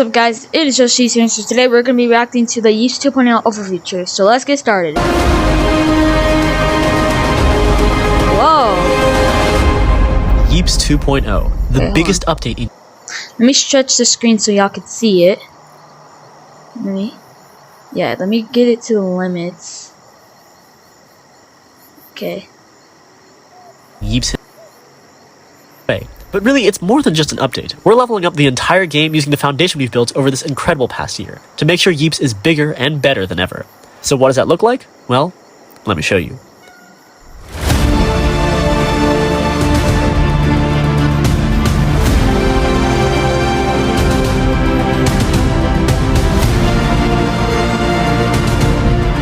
What's up guys, it is just Yeeeps here, so today we're going to be reacting to the Yeeeps 2.0 overview trailer, so let's get started. Whoa! Yeeeps 2.0, the biggest update in... Let me stretch the screen so y'all can see it. Let me get it to the limits. Okay. Yeeeps. But really, it's more than just an update. We're leveling up the entire game using the foundation we've built over this incredible past year to make sure Yeeeps is bigger and better than ever. So what does that look like? Well, let me show you.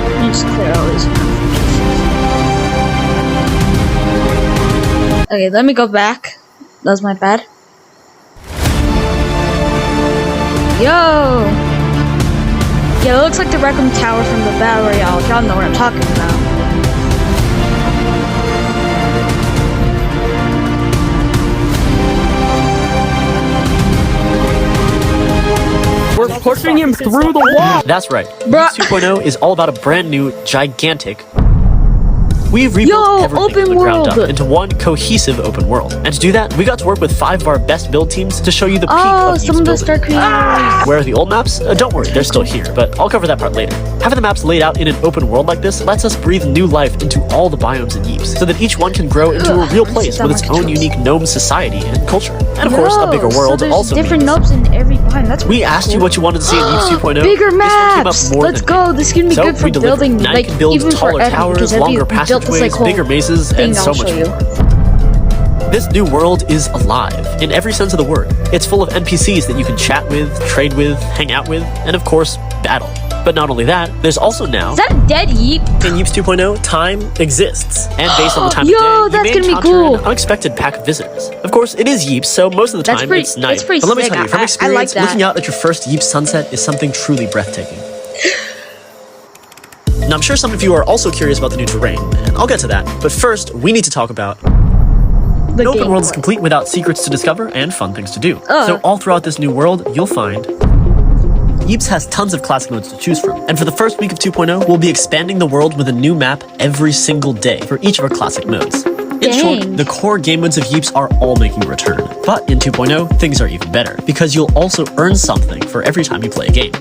Let me just clear all these notifications. Okay, let me go back. That was my bad. Yo! Yeah, it looks like the Rec Room Tower from the Battle Royale. Y'all know what I'm talking about. We're pushing him through the wall! That's right. Bruh. Yeeeps 2.0 is all about a brand new, gigantic... We've rebuilt everything open from the ground world. up into one cohesive open world. And to do that, we got to work with 5 of our best build teams to show you the peak of some Yeeeps of the building. star creators. Where are the old maps? Don't worry, they're still here, but I'll cover that part later. Having the maps laid out in an open world like this lets us breathe new life into all the biomes in Yeeeps, so that each one can grow into a real place with its own unique gnome society and culture. And of course, a bigger world so also different means... gnomes in every biome. That's We asked you what you wanted to see in Yeeeps 2.0. Bigger This one came up maps! more Let's than go! This is gonna be so good for we delivered. building, Now like, you can build even taller for editing, towers, because longer we built this, passageways, like, bigger mazes, thing and so I'll much show you. more. This new world is alive, in every sense of the word. It's full of NPCs that you can chat with, trade with, hang out with, and of course, battle. But not only that, there's also now... Is that a dead Yeep? In Yeeeps 2.0, time exists. And based on the time Yo, of day, you that's may gonna be encounter cool. an unexpected pack of visitors. Of course, it is Yeeps, so most of the time it's night. That's pretty but let me sick. tell you, from I experience, like that. looking out at your first Yeeps sunset is something truly breathtaking. Now, I'm sure some of you are also curious about the new terrain, and I'll get to that. But first, we need to talk about... The An open game world is mode. complete without secrets to discover and fun things to do. So all throughout this new world, you'll find... Yeeeps has tons of classic modes to choose from, and for the first week of 2.0, we'll be expanding the world with a new map every single day for each of our classic modes. In short, the core game modes of Yeeeps are all making a return. But in 2.0, things are even better, because you'll also earn something for every time you play a game.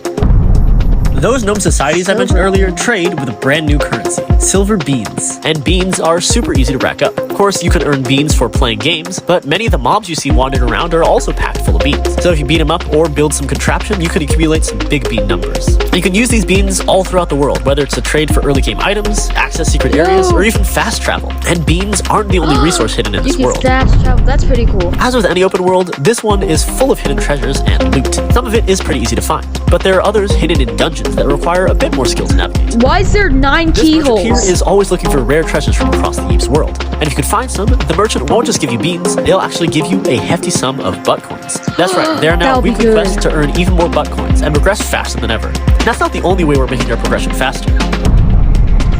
Those gnome societies I mentioned earlier trade with a brand new currency, silver beans. And beans are super easy to rack up. Of course, you can earn beans for playing games, but many of the mobs you see wandering around are also packed full of beans. So if you beat them up or build some contraption, you could accumulate some big bean numbers. And you can use these beans all throughout the world, whether it's to trade for early game items, access secret areas, or even fast travel. And beans aren't the only resource hidden in this world. Fast travel. That's pretty cool. As with any open world, this one is full of hidden treasures and loot. Some of it is pretty easy to find, but there are others hidden in dungeons that require a bit more skill to navigate. Why is there 9 This merchant keyholes? here is always looking for rare treasures from across the Yeeeps world. And if you can find some, the merchant won't just give you beans, they'll actually give you a hefty sum of butt coins. That's right, there are now That'll be weekly good. quests to earn even more butt coins and progress faster than ever. And that's not the only way we're making our progression faster.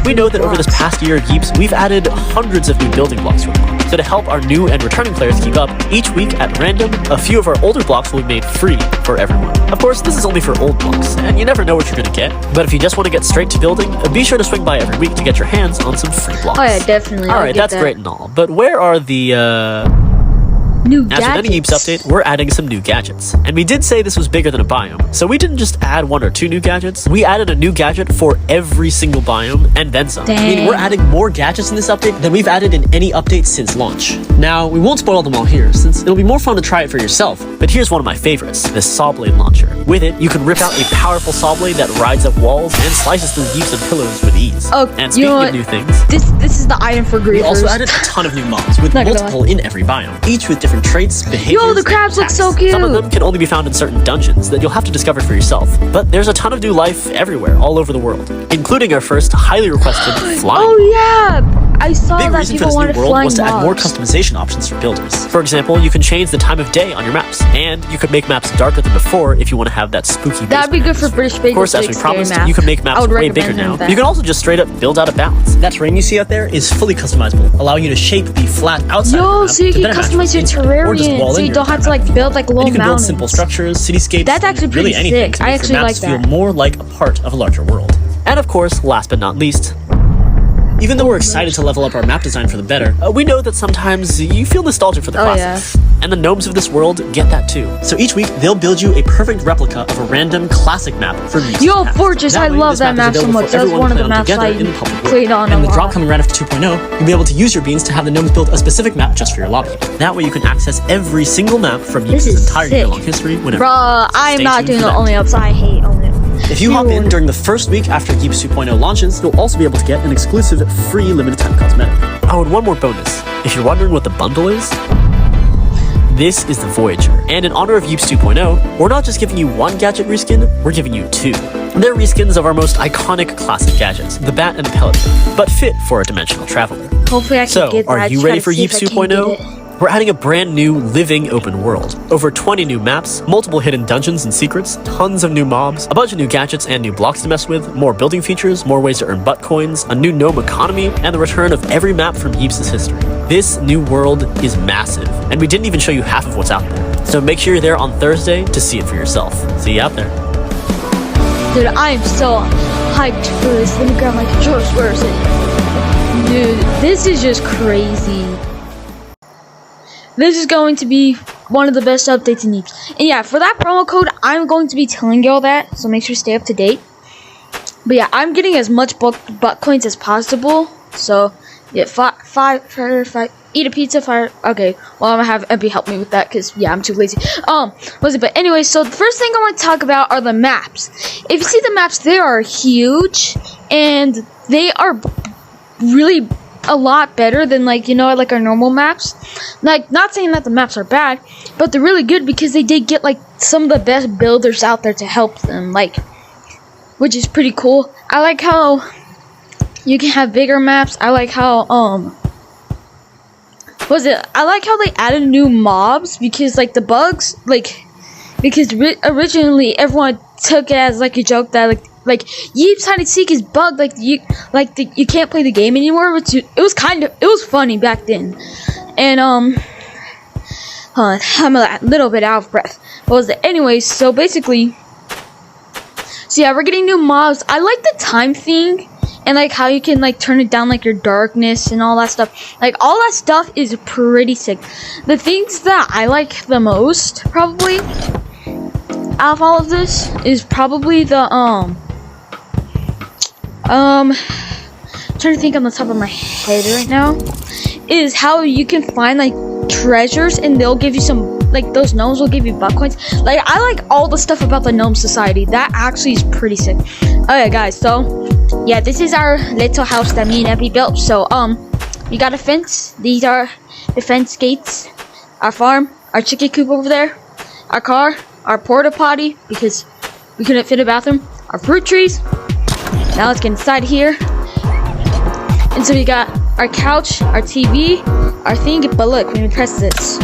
We know that over this past year at Yeeeps, we've added hundreds of new building blocks to our mod. So to help our new and returning players keep up, each week at random, a few of our older blocks will be made free for everyone. Of course, this is only for old blocks, and you never know what you're gonna get. But if you just want to get straight to building, be sure to swing by every week to get your hands on some free blocks. Oh yeah, definitely. Alright, that's great and all, but where are the, New As with any Yeeeps update, we're adding some new gadgets. And we did say this was bigger than a biome, so we didn't just add 1 or 2 new gadgets, we added a new gadget for every single biome, and then some. Dang. I mean, we're adding more gadgets in this update than we've added in any update since launch. Now, we won't spoil them all here, since it'll be more fun to try it for yourself, but here's one of my favorites, the saw blade launcher. With it, you can rip out a powerful saw blade that rides up walls and slices through Yeeeps and pillars with ease. Oh, and you speaking know of what? new things, This is the item for griefers. we also added a ton of new mobs, with Not gonna multiple in every biome, each with different traits, behaviors, Yo, the crabs look so attacks. cute. Some of them can only be found in certain dungeons that you'll have to discover for yourself. But there's a ton of new life everywhere, all over the world, including our first highly requested flying. Oh yeah, I saw Big that reason for people this wanted new world flying was to add more mobs. customization options for builders. For example, you can change the time of day on your maps, and you could make maps darker than before if you want to have that spooky. That'd be good for atmosphere. British Of Basic. course, as we promised, map. you can make maps I would way recommend bigger him now. that. You can also just straight up build out of bounds. That terrain you see out there is fully customizable, allowing you to shape the flat outside of the map so you to can better match customize your what's inside, or just terrain, wall so in you your don't have to entire like map. build like And little you can build mountains. simple structures, cityscapes, That's actually really pretty anything sick. to I make actually your maps like that. feel more like a part of a larger world. And of course, last but not least, even though we're excited to level up our map design for the better, we know that sometimes you feel nostalgic for the classics. And the gnomes of this world get that too. So each week, they'll build you a perfect replica of a random classic map from Yeeeps. Yo, Fortress, I love that map so much. That was one of the maps I played on a And with lot. drop coming right after 2.0, you'll be able to use your beans to have the gnomes build a specific map just for your lobby. That way you can access every single map from This Yeeps' is entire sick. year-long history whenever. Bruh, I am Stay not tuned doing for the that. only ups. I hate only. If you hop in during the first week after Yeeps 2.0 launches, you'll also be able to get an exclusive free limited time cosmetic. Oh, and one more bonus. If you're wondering what the bundle is, this is the Voyager. And in honor of Yeeps 2.0, we're not just giving you one gadget reskin, we're giving you two. They're reskins of our most iconic classic gadgets, the Bat and the Pelican, but fit for a dimensional traveler. Hopefully I can So, get that. are you ready for Yeeps 2.0? We're adding a brand new living open world. Over 20 new maps, multiple hidden dungeons and secrets, tons of new mobs, a bunch of new gadgets and new blocks to mess with, more building features, more ways to earn butt coins, a new gnome economy, and the return of every map from Yeeps' history. This new world is massive, and we didn't even show you half of what's out there. So make sure you're there on Thursday to see it for yourself. See you out there. Dude, I am so hyped for this. Let me grab my controllers. Where is it? Dude, this is just crazy. This is going to be one of the best updates in Yeeps. And yeah, for that promo code, I'm going to be telling you all that, so make sure to stay up to date. But yeah, I'm getting as much butt coins as possible. So yeah, five. Eat a pizza. Okay, well I'm gonna have Empy help me with that because yeah, I'm too lazy. But anyway, so the first thing I want to talk about are the maps. If you see the maps, they are huge and they are really a lot better than like our normal maps. Like, not saying that the maps are bad, but they're really good because they did get like some of the best builders out there to help them, like, which is pretty cool. I like how you can have bigger maps. I like how I like how they added new mobs because like the bugs, like, because originally everyone took it as like a joke that like Yeeps hide and seek is bugged, you can't play the game anymore, which it was funny back then. And I'm a little bit out of breath. What was it? Anyways, so basically, so yeah, we're getting new mobs. I like the time thing and like how you can like turn it down, like your darkness and all that stuff. Like all that stuff is pretty sick. The things that I like the most probably out of all of this is probably the trying to think on the top of my head right now is how you can find like treasures and they'll give you some, like those gnomes will give you butt coins. Like I like all the stuff about the gnome society. That actually is pretty sick. Okay guys, so yeah, this is our little house that me and Epi built. So we got a fence. These are the fence gates, our farm, our chicken coop over there, our car, our porta potty because we couldn't fit a bathroom, our fruit trees. Now let's get inside here. And so we got our couch, our TV, our thing, but look, when we press this,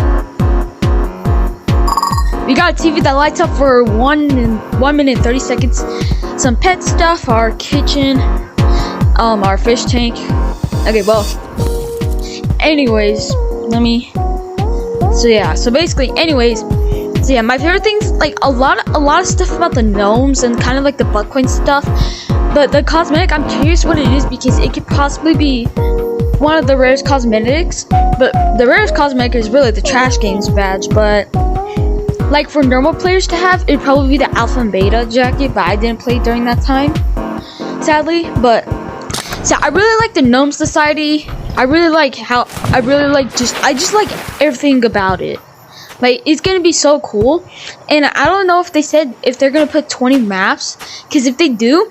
we got a TV that lights up for 1 minute 30 seconds. Some pet stuff, our kitchen, our fish tank. Okay, well, anyways, so yeah, so basically, so yeah, my favorite things, like a lot of stuff about the gnomes and kind of like the butt coin stuff. But the cosmetic, I'm curious what it is because it could possibly be one of the rarest cosmetics. But the rarest cosmetic is really the Trash Games badge. But like for normal players to have, it'd probably be the Alpha and Beta jacket. But I didn't play during that time, sadly. But so I really like the Gnome Society. I just like everything about it. Like, it's gonna be so cool. And I don't know if they said if they're gonna put 20 maps, because if they do,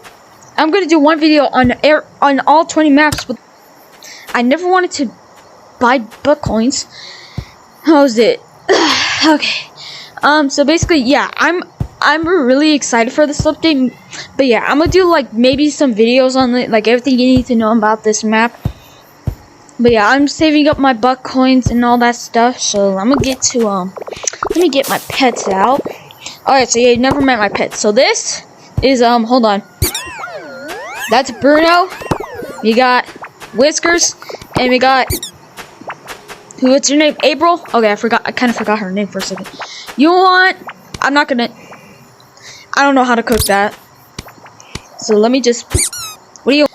I'm gonna do one video on all 20 maps. But I never wanted to buy butt coins. How was it? Okay. So basically, yeah, I'm really excited for this update. But yeah, I'm gonna do like maybe some videos on it, like everything you need to know about this map. But yeah, I'm saving up my buck coins and all that stuff. So I'm gonna get to let me get my pets out. Alright, so yeah, you never met my pets. So this is hold on. That's Bruno. We got Whiskers, and we got what's your name? April? Okay, I kinda forgot her name for a second. You want I don't know how to cook that. So let me just what do you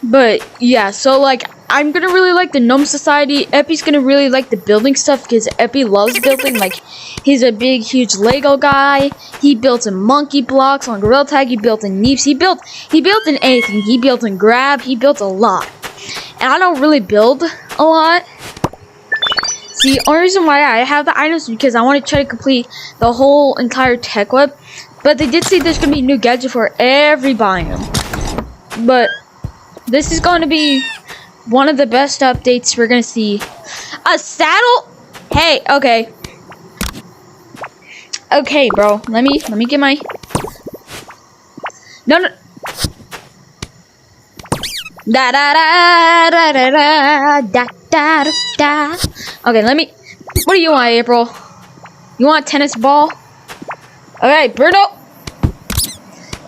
But yeah, so like I'm gonna really like the Gnome Society. Epi's gonna really like the building stuff because Epi loves building. Like, he's a big, huge Lego guy. He built in monkey blocks on Gorilla Tag. He built in Yeeeps. He built in anything. He built in Grab. He built a lot. And I don't really build a lot. See, the only reason why I have the items is because I want to try to complete the whole entire tech web. But they did say there's gonna be a new gadget for every biome. But this is going to be one of the best updates we're gonna see. A saddle? Hey, okay. Okay, bro. Let me get my No. Da da da da da da da da da. Okay, let me what do you want, April? You want a tennis ball? Okay, Bruno.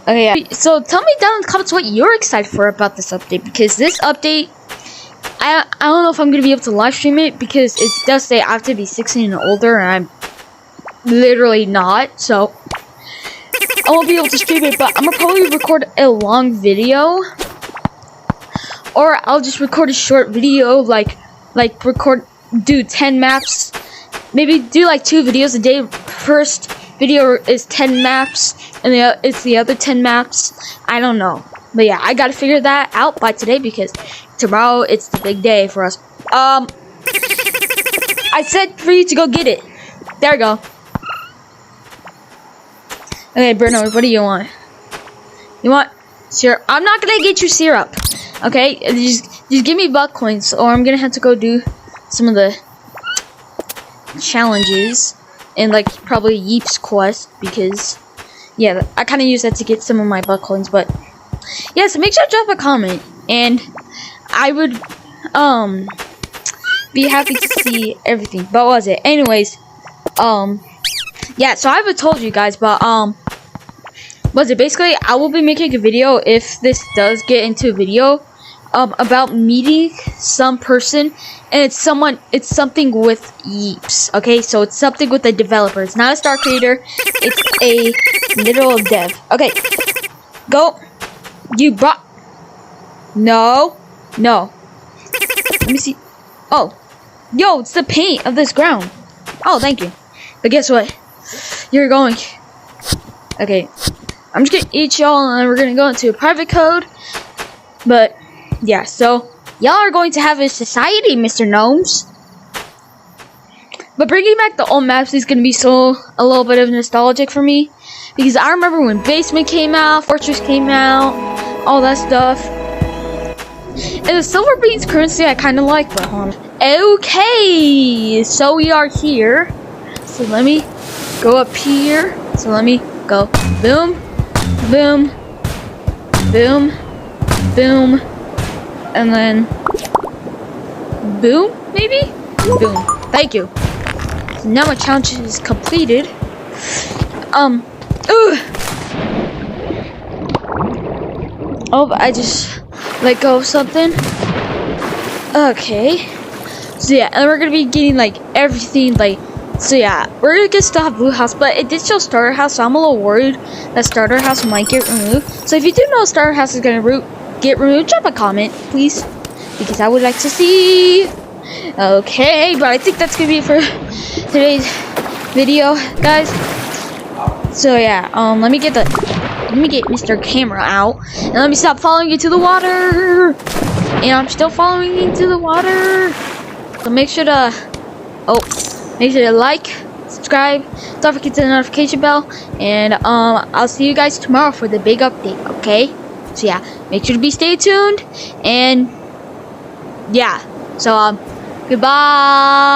Okay, yeah. So tell me down in the comments what you're excited for about this update, because this update I don't know if I'm gonna be able to live stream it because it does say I have to be 16 and older, and I'm literally not, so I won't be able to stream it. But I'm gonna probably record a long video, or I'll just record a short video, do 10 maps, maybe do like 2 videos a day. First video is 10 maps, and it's the other 10 maps. I don't know, but yeah, I gotta figure that out by today because tomorrow it's the big day for us. I said for you to go get it. There we go. Okay, Bruno, what do you want? You want syrup? I'm not gonna get you syrup. Okay, just give me buck coins, or I'm gonna have to go do some of the challenges and like probably Yeeeps quest, because yeah, I kind of use that to get some of my buck coins. But yeah, so make sure to drop a comment, and I would be happy to see everything. But what was it? Anyways, yeah, so I haven't told you guys, but was it basically I will be making a video if this does get into a video about meeting some person, and it's something with Yeeeps. Okay, so it's something with the developer. It's not a star creator, it's a literal dev. Okay, go. You brought no. Let me see. Oh, yo, it's the paint of this ground. Oh, thank you. But guess what? You're going. Okay, I'm just gonna eat y'all, and then we're gonna go into a private code. But yeah, so y'all are going to have a society, Mr. Gnomes. But bringing back the old maps is gonna be a little bit of nostalgic for me, because I remember when Basement came out, Fortress came out, all that stuff. And the silver beans currency I kind of like, but hold on. Okay, so we are here. So let me go up here. So let me go boom, boom, boom, boom, and then boom, maybe? Boom. Thank you. So now my challenge is completed. Oh, I just let go of something. Okay. So yeah, and we're gonna be getting like everything, like, so yeah, we're gonna still have Blue House, but it did show Starter House, so I'm a little worried that Starter House might get removed. So if you do know Starter House is gonna get removed, drop a comment, please, because I would like to see. Okay, but I think that's gonna be it for today's video, guys. So yeah, let me get Mr. Camera out, and let me stop following you to the water. And I'm still following you to the water. So make sure to like, subscribe, don't forget the notification bell, and I'll see you guys tomorrow for the big update. Okay? So yeah, make sure to stay tuned, and yeah. So goodbye.